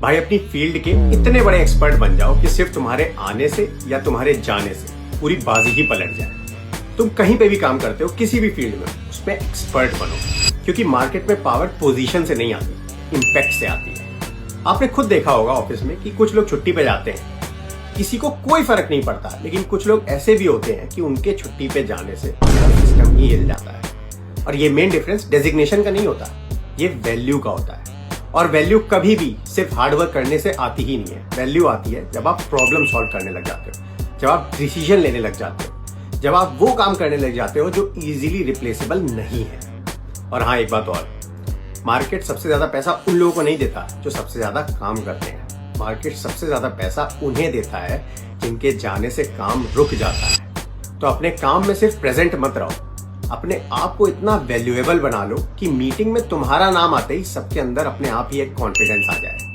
भाई अपनी फील्ड के इतने बड़े एक्सपर्ट बन जाओ कि सिर्फ तुम्हारे आने से या तुम्हारे जाने से पूरी बाजी ही पलट जाए। तुम कहीं पे भी काम करते हो, किसी भी फील्ड में, उसमें एक्सपर्ट बनो, क्योंकि मार्केट में पावर पोजीशन से नहीं आती, इंपैक्ट से आती है। आपने खुद देखा होगा ऑफिस में कि कुछ लोग छुट्टी पे जाते हैं, किसी को कोई फर्क नहीं पड़ता, लेकिन कुछ लोग ऐसे भी होते हैं कि उनके छुट्टी पे जाने से सिस्टम ही हिल जाता है। और ये मेन डिफरेंस डेजिग्नेशन का नहीं होता, ये वैल्यू का होता है। और वैल्यू कभी भी सिर्फ हार्डवर्क करने से आती ही नहीं है। वैल्यू आती है जब आप प्रॉब्लम सॉल्व करने लग जाते हो, जब आप डिसीजन लेने लग जाते हो, जब आप वो काम करने लग जाते हो जो इजीली रिप्लेसेबल नहीं है। और हाँ, एक बात और, मार्केट सबसे ज्यादा पैसा उन लोगों को नहीं देता जो सबसे ज्यादा काम करते हैं। मार्केट सबसे ज्यादा पैसा उन्हें देता है जिनके जाने से काम रुक जाता है। तो अपने काम में सिर्फ प्रेजेंट मत रहो, अपने आप को इतना वैल्यूएबल बना लो कि मीटिंग में तुम्हारा नाम आते ही सबके अंदर अपने आप ही एक कॉन्फिडेंस आ जाए।